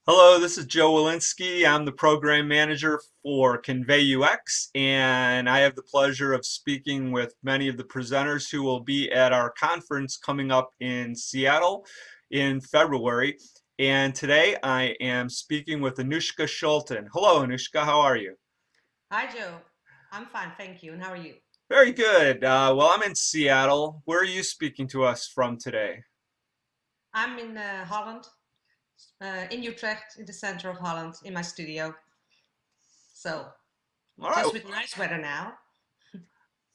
Hello, this is Joe Welinske. I'm the program manager for ConveyUX, and I have the pleasure of speaking with many of the presenters who will be at our conference coming up in Seattle in February. And today I am speaking with Anouschka Scholten. Hello, Anouschka, how are you? Hi, Joe. I'm fine, thank you. And how are you? Very good. Well, I'm in Seattle. Where are you speaking to us from today? I'm in Holland, in Utrecht, in the center of Holland, in my studio. So, All right. just with nice weather now.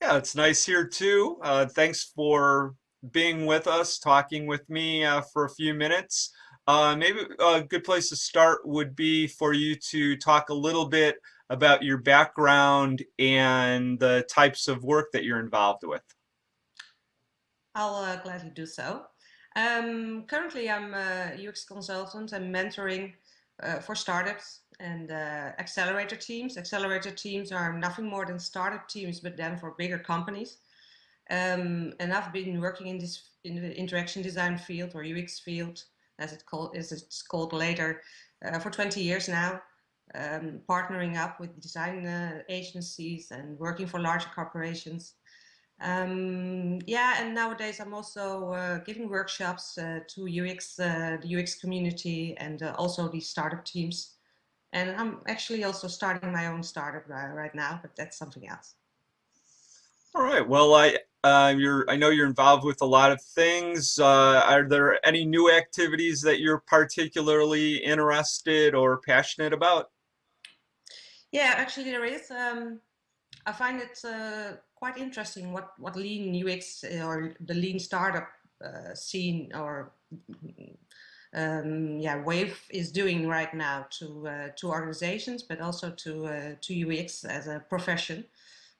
Yeah, it's nice here too. Thanks for being with us, talking with me for a few minutes. Maybe a good place to start would be for you to talk a little bit about your background and the types of work that you're involved with. I'll gladly do so. Currently, I'm a UX consultant and mentoring for startups and accelerator teams. Accelerator teams are nothing more than startup teams, but then for bigger companies. And I've been working in the interaction design field or UX field, as it's called later, for 20 years now. Partnering up with design agencies and working for larger corporations. Yeah, and nowadays I'm also giving workshops to the UX community, and also the startup teams. And I'm actually also starting my own startup right now, but that's something else. All right. Well, I know you're involved with a lot of things. Are there any new activities that you're particularly interested or passionate about? Yeah, actually there is. I find it quite interesting what lean UX or the lean startup scene or yeah wave is doing right now to organizations, but also to UX as a profession.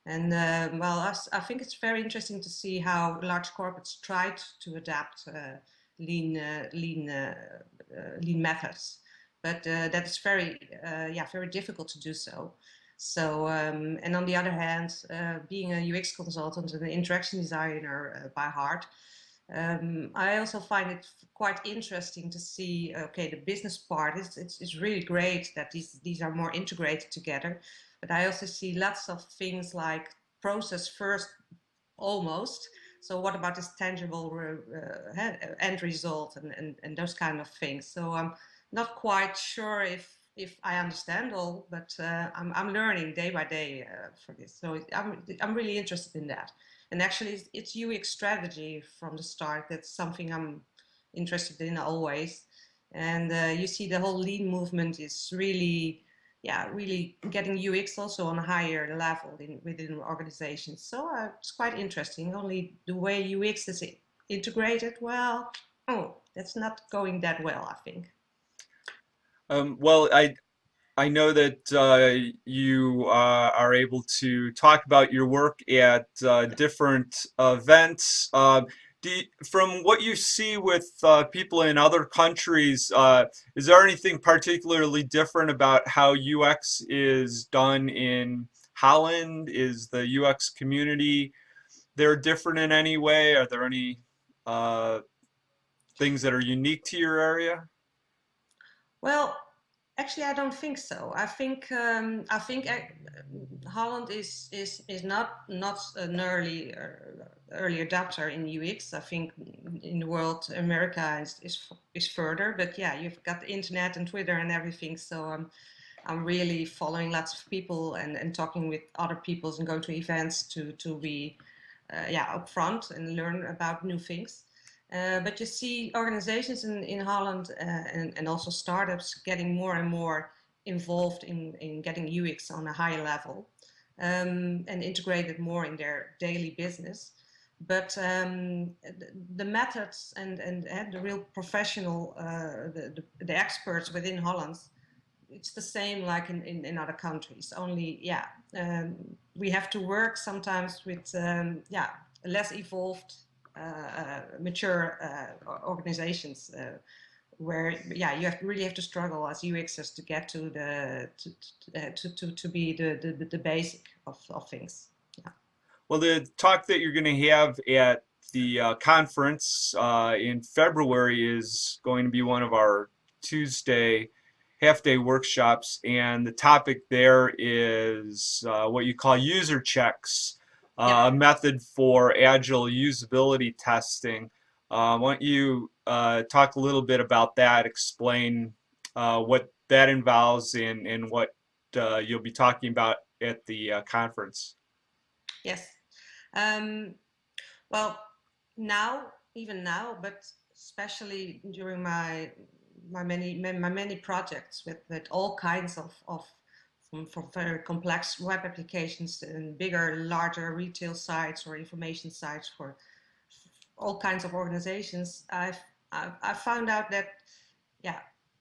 And well, I think it's very interesting to see how large corporates tried to adapt lean methods, but that is very difficult to do so. So, and on the other hand, being a UX consultant and an interaction designer by heart, I also find it quite interesting to see. Okay, the business part is it's really great that these are more integrated together, but I also see lots of things like process first almost. So what about this tangible end result and those kind of things? So I'm not quite sure if I understand all, but I'm learning day by day for this. So I'm really interested in that. And actually, it's UX strategy from the start. That's something I'm interested in always. And you see, the whole lean movement is really, yeah, really getting UX also on a higher level within organizations. So it's quite interesting. Only the way UX is integrated, well, oh, that's not going that well, I think. Well, I know that you are able to talk about your work at different events. From what you see with people in other countries, is there anything particularly different about how UX is done in Holland? Is the UX community there different in any way? Are there any uh, things that are unique to your area? Well, actually, I don't think so. I think Holland is not an early adopter in UX. I think in the world, America is further. But yeah, you've got the internet and Twitter and everything. So I'm really following lots of people and talking with other people and going to events to be yeah upfront and learn about new things. But you see organizations in Holland and also startups getting more and more involved in getting UX on a high level and integrated more in their daily business. But the methods and the real professional, the experts within Holland, it's the same like in other countries. Only, yeah, we have to work sometimes with, yeah, less evolved, mature organizations where, yeah, really have to struggle as UXers to get to to be the basic of things. Yeah. Well, the talk that you're going to have at the conference in February is going to be one of our Tuesday half-day workshops, and the topic there is what you call user checks, Yep. a method for agile usability testing. Why don't you talk a little bit about that, explain what that involves and what you'll be talking about at the conference? Yes. Um, well, now, even now, but especially during my many projects with all kinds of from very complex web applications and bigger, larger retail sites or information sites for all kinds of organizations, I've found out that yeah,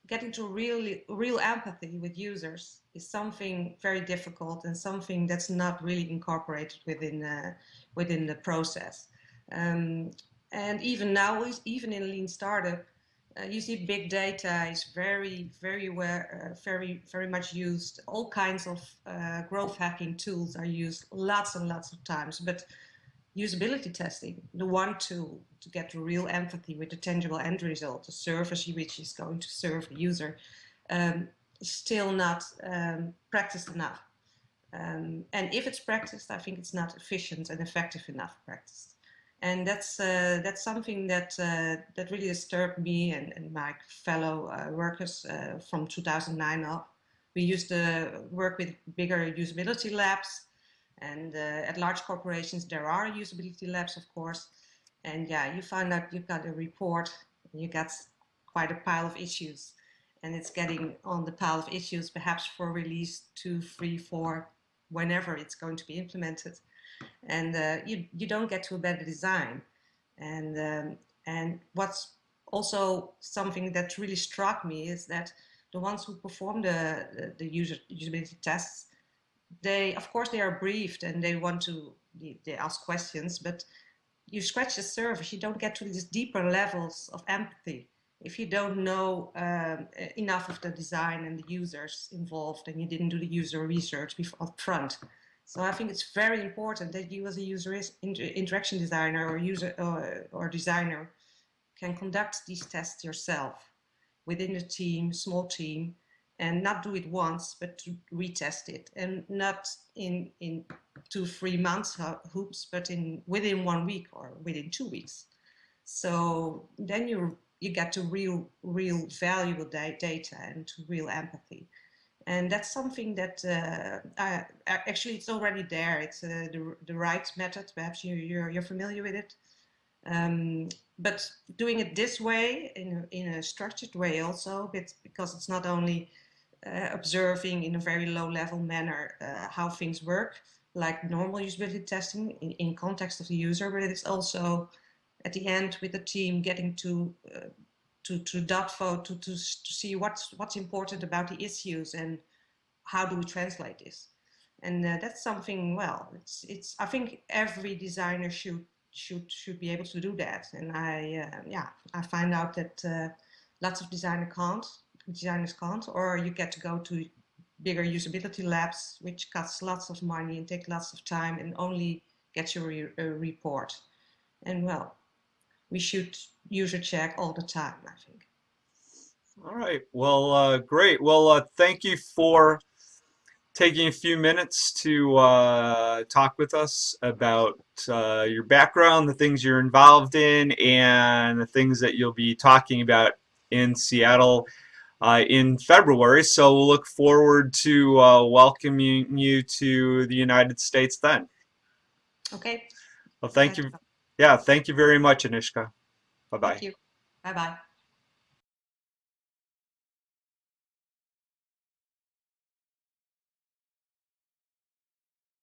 getting to real empathy with users is something very difficult and something that's not really incorporated within the process. Um, and even now, even in lean startup, you see big data is very much used. All kinds of growth hacking tools are used lots and lots of times, but usability testing, the one tool to get real empathy with the tangible end result, the service which is going to serve the user, is still not practiced enough. And if it's practiced, I think it's not efficient and effective enough practiced. And that's something that really disturbed me and my fellow workers from 2009 up. We used to work with bigger usability labs, and at large corporations, there are usability labs, of course. And yeah, you find out you've got a report, and you got quite a pile of issues. And it's getting on the pile of issues, perhaps for release 2, 3, 4, whenever it's going to be implemented. And you don't get to a better design. And what's also something that really struck me is that the ones who perform the usability tests, they of course they are briefed and they want to they ask questions, but you scratch the surface, you don't get to these deeper levels of empathy if you don't know enough of the design and the users involved, and you didn't do the user research before up front. So I think it's very important that you as a interaction designer or user or designer can conduct these tests yourself within the team, small team, and not do it once, but to retest it, and not in 2 3 months hoops, but in within 1 week or within 2 weeks. So then you get to real valuable data and to real empathy. And that's something that actually it's already there. It's the right method. Perhaps you're familiar with it. But doing it this way, in a structured way also, because it's not only observing in a very low level manner how things work, like normal usability testing in context of the user, but it's also at the end with the team getting to DOTFO to see what's important about the issues and how do we translate this. And that's something, well, it's I think every designer should be able to do that. And yeah, I find out that lots of designers can't, or you get to go to bigger usability labs, which costs lots of money and take lots of time and only get your report. And well, we should user check all the time, I think. All right. Well, great. Well, thank you for taking a few minutes to talk with us about your background, the things you're involved in, and the things that you'll be talking about in Seattle in February. So we'll look forward to welcoming you to the United States then. Okay, Well, thank glad to you. help. Yeah, thank you very much, Anouschka. Bye Thank bye. you. Bye bye.